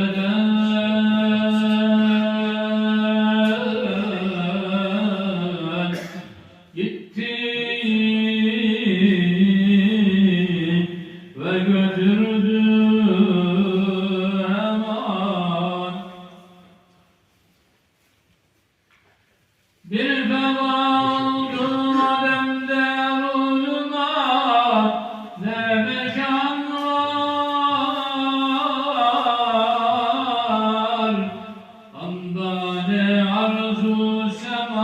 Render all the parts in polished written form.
Nereden gitti ve götürdü aman. Bir fevaldu ademde ruhuna ne mekan var, anda ne arzu seman.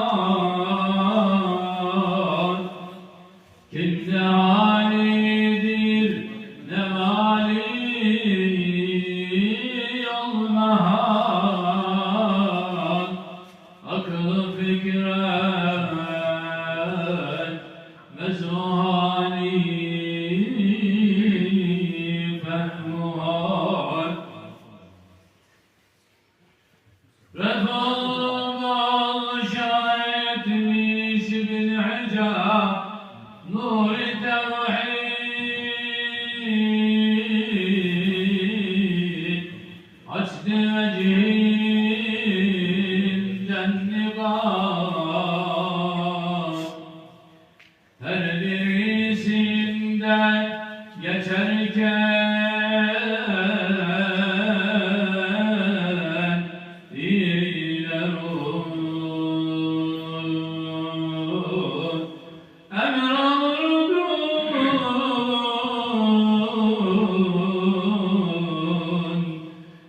Kimde halidir ne mali olmahan, akıl fikret mezuhani fehmuhal. Refol şahitmiş bin hicab nur-i tevhid, açtı vecihinden nikah. Her birisinden geçerken iler emir olurdun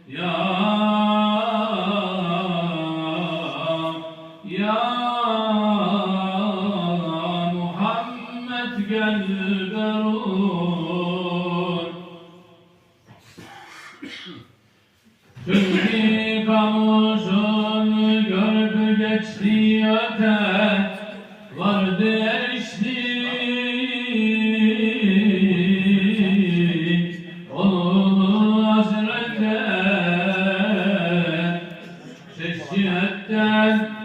ya Muhammed gel berun. Türk-i kamusun görüp geçti öte, vardı erişti onu hazrete. Ses cihetten